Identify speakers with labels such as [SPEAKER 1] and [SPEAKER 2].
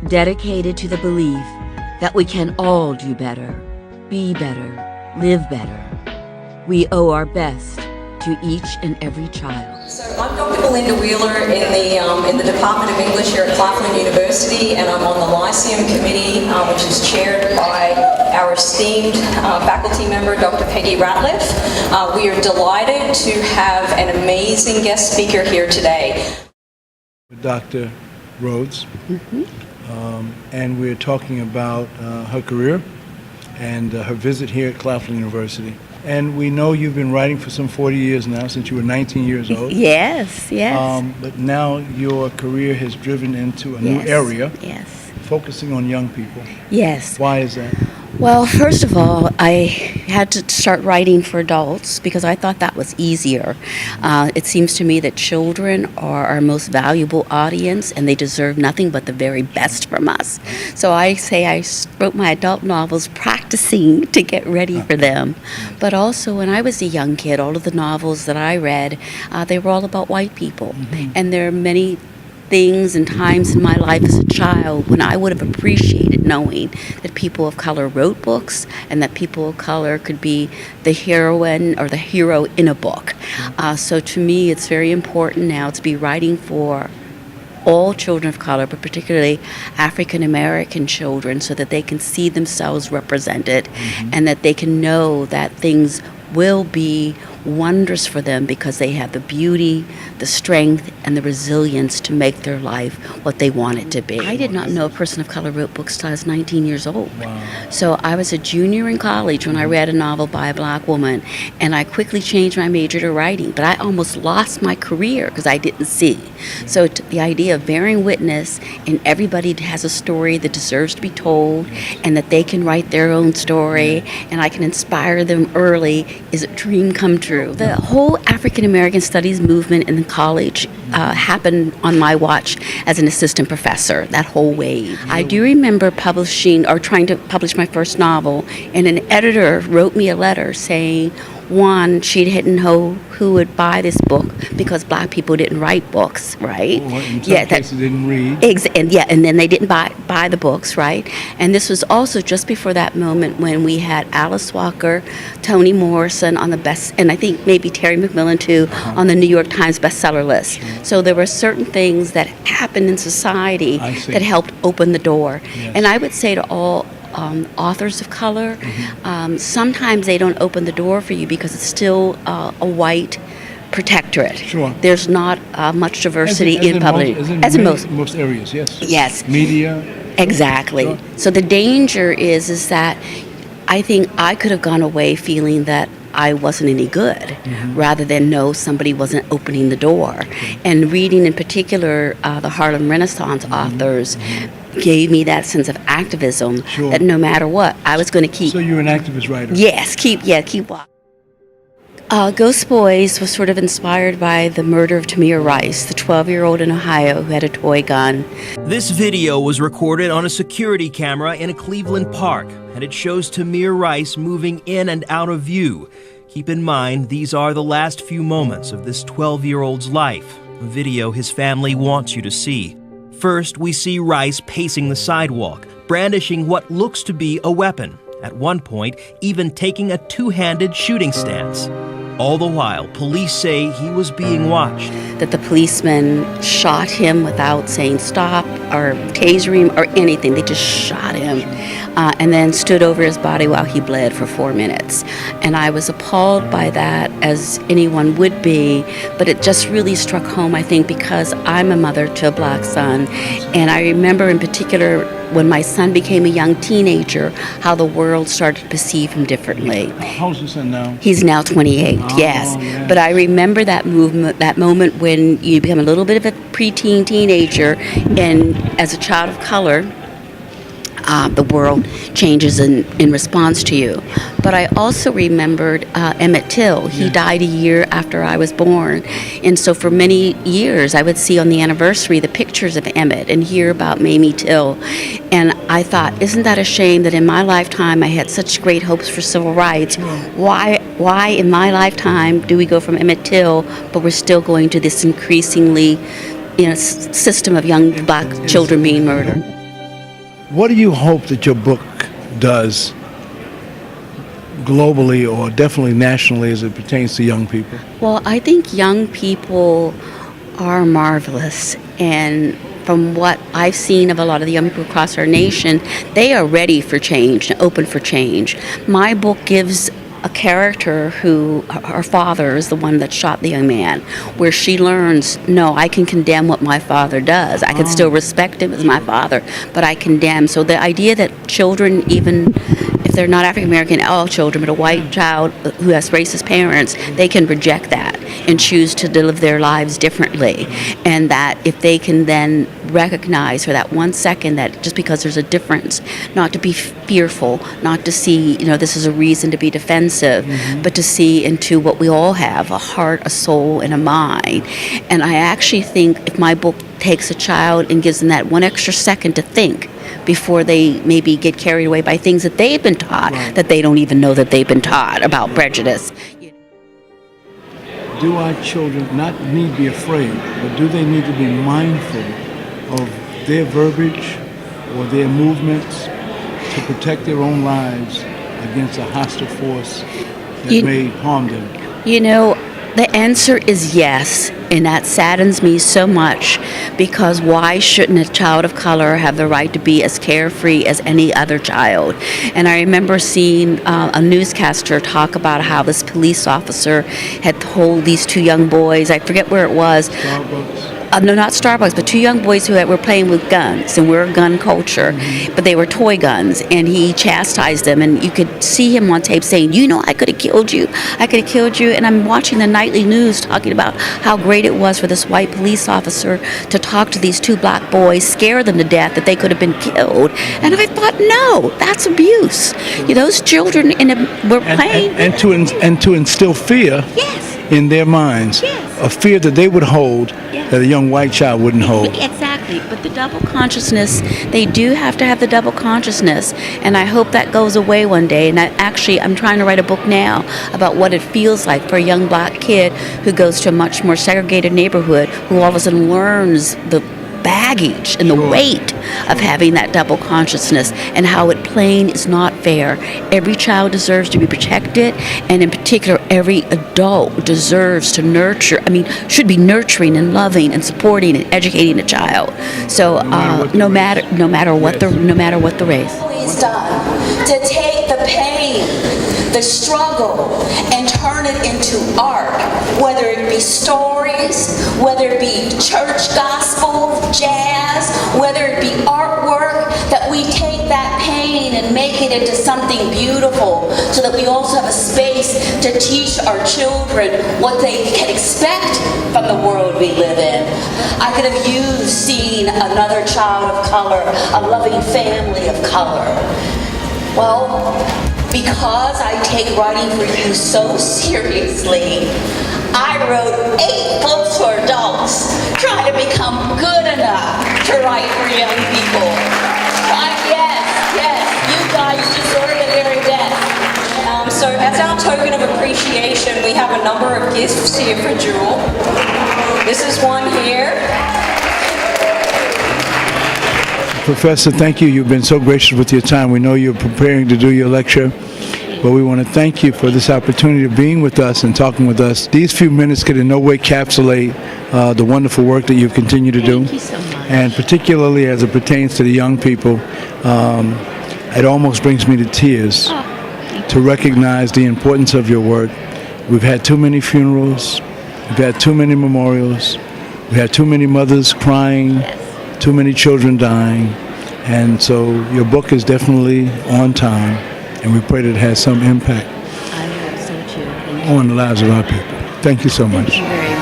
[SPEAKER 1] dedicated to the belief that we can all do better, be better, live better. We owe our best to each and every child.
[SPEAKER 2] So I'm Dr. Belinda Wheeler in the Department of English here at CLAFLIN University, and I'm on the LYCEUM committee, which is chaired by our esteemed faculty member, Dr. Peggy Ratliff. We are delighted to have an amazing guest speaker here today.
[SPEAKER 3] Dr. Rhodes, and we're talking about her career and her visit here at CLAFLIN University. And we know you've been writing for some 40 years now, since you were 19 years old.
[SPEAKER 4] Yes, yes.
[SPEAKER 3] But now your career has driven into a new area.
[SPEAKER 4] Yes.
[SPEAKER 3] Focusing on young people.
[SPEAKER 4] Yes.
[SPEAKER 3] Why is that?
[SPEAKER 4] Well, first of all, I had to start writing for adults because I thought that was easier. It seems to me that children are our most valuable audience, and they deserve nothing but the very best from us. So I say I wrote my adult novels practicing to get ready for them. But also, when I was a young kid, all of the novels that I read, they were all about white people. And there are many things and times in my life as a child when I would have appreciated knowing that people of color wrote books and that people of color could be the heroine or the hero in a book. So to me, it's very important now to be writing for all children of color, but particularly African American children, so that they can see themselves represented and that they can know that things will be wondrous for them because they have the beauty, the strength, and the resilience to make their life what they want it to be. I did not know a person of color wrote books till I was 19 years old.
[SPEAKER 3] Wow.
[SPEAKER 4] So I was a junior in college when I read a novel by a black woman, and I quickly changed my major to writing, but I almost lost my career because I didn't see. So the idea of bearing witness, and everybody has a story that deserves to be told, and that they can write their own story, and I can inspire them early, is a dream come true. The whole African American Studies movement in the college happened on my watch as an assistant professor, that whole wave. I do remember publishing or trying to publish my first novel, and an editor wrote me a letter saying, one, she didn't know who would buy this book because black people didn't write books, right?
[SPEAKER 3] Well, in some cases they didn't read.
[SPEAKER 4] And then they didn't buy the books, right? And this was also just before that moment when we had Alice Walker, Toni Morrison on the best, and I think maybe Terry McMillan too, on the New York Times bestseller list. So there were certain things that happened in society that helped open the door.
[SPEAKER 3] Yes.
[SPEAKER 4] And I would say to all authors of color, sometimes they don't open the door for you because it's still a white protectorate.
[SPEAKER 3] Sure.
[SPEAKER 4] There's not much diversity in public.
[SPEAKER 3] As in most areas, yes.
[SPEAKER 4] Yes.
[SPEAKER 3] Media.
[SPEAKER 4] Exactly.
[SPEAKER 3] Sure.
[SPEAKER 4] So the danger is that I think I could have gone away feeling that I wasn't any good, rather than know somebody wasn't opening the door. And reading in particular the Harlem Renaissance authors gave me that sense of activism that no matter what, I was going to keep.
[SPEAKER 3] So you're an activist writer?
[SPEAKER 4] Yes, keep walking. Ghost Boys was sort of inspired by the murder of Tamir Rice, the 12-year-old in Ohio who had a toy gun.
[SPEAKER 5] This video was recorded on a security camera in a Cleveland park, and it shows Tamir Rice moving in and out of view. Keep in mind, these are the last few moments of this 12-year-old's life, a video his family wants you to see. First, we see Rice pacing the sidewalk, brandishing what looks to be a weapon, at one point even taking a two-handed shooting stance. All the while, police say he was being watched.
[SPEAKER 4] That the policeman shot him without saying stop or tasering him or anything. They just shot him and then stood over his body while he bled for 4 minutes. And I was appalled by that, as anyone would be, but it just really struck home, I think, because I'm a mother to a black son. And I remember in particular when my son became a young teenager, how the world started to perceive him differently.
[SPEAKER 3] How old is your son now?
[SPEAKER 4] He's now 28, yes. But I remember that moment when you become a little bit of a preteen teenager, and as a child of color, the world changes in response to you. But I also remembered Emmett Till. He died a year after I was born. And so for many years, I would see on the anniversary the pictures of Emmett and hear about Mamie Till. And I thought, isn't that a shame that in my lifetime I had such great hopes for civil rights? Why in my lifetime do we go from Emmett Till, but we're still going to this increasingly system of young black children being murdered?
[SPEAKER 3] What do you hope that your book does globally or definitely nationally as it pertains to young people?
[SPEAKER 4] Well, I think young people are marvelous, and from what I've seen of a lot of the young people across our nation, they are ready for change, open for change. My book gives a character who, her father is the one that shot the young man, where she learns, no, I can condemn what my father does. I can still respect him as my father, but I condemn. So the idea that children, even if they're not African American, all children, but a white child who has racist parents, they can reject that and choose to live their lives differently. And that if they can then recognize for that 1 second that just because there's a difference, not to be fearful, not to see, this is a reason to be defensive, but to see into what we all have, a heart, a soul, and a mind. And I actually think if my book takes a child and gives them that 1 extra second to think before they maybe get carried away by things that they've been taught, that they don't even know that they've been taught about prejudice.
[SPEAKER 3] Do our children not need to be afraid, but do they need to be mindful of their verbiage or their movements to protect their own lives against a hostile force that may harm them?
[SPEAKER 4] The answer is yes, and that saddens me so much, because why shouldn't a child of color have the right to be as carefree as any other child? And I remember seeing a newscaster talk about how this police officer had told these two young boys, I forget where it was,
[SPEAKER 3] Starbucks.
[SPEAKER 4] no, not Starbucks, but two young boys who were playing with guns, and we're a gun culture, but they were toy guns, and he chastised them, and you could see him on tape saying, I could have killed you, and I'm watching the nightly news talking about how great it was for this white police officer to talk to these two black boys, scare them to death that they could have been killed, and I thought, no, that's abuse. Those children were playing.
[SPEAKER 3] And to instill fear in their minds, a fear that they would hold that a young white child wouldn't hold.
[SPEAKER 4] Exactly, but the double consciousness, they do have to have the double consciousness, and I hope that goes away one day. And I'm trying to write a book now about what it feels like for a young black kid who goes to a much more segregated neighborhood, who all of a sudden learns the baggage and the weight of having that double consciousness, and how it plain is not fair. Every child deserves to be protected, and in particular every adult deserves to should be nurturing and loving and supporting and educating a child. So no matter what the race.
[SPEAKER 6] Always done to take the pain, the struggle, and turn it into art, whether it be stories, whether it be church gospel, jazz, whether it be artwork, that we take that pain and make it into something beautiful, so that we also have a space to teach our children what they can expect from the world we live in. I could have used seeing another child of color, a loving family of color. Well, because I take writing for you so seriously, I wrote 8 books for adults, trying to become good enough to write for young people. Yes, you guys deserve the very best.
[SPEAKER 2] So as our token of appreciation, we have a number of gifts here for Jewell. This is one here.
[SPEAKER 3] Professor, thank you. You've been so gracious with your time. We know you're preparing to do your lecture, but we want to thank you for this opportunity of being with us and talking with us. These few minutes could in no way encapsulate the wonderful work that you continue to do.
[SPEAKER 4] Thank you so much.
[SPEAKER 3] And particularly as it pertains to the young people, it almost brings me to tears to recognize the importance of your work. We've had too many funerals. We've had too many memorials. We've had too many mothers crying. Too many children dying, and so your book is definitely on time, and we pray that it has some impact
[SPEAKER 4] I hope so too.
[SPEAKER 3] on the lives of our people. Thank you so much.
[SPEAKER 4] Thank you very much.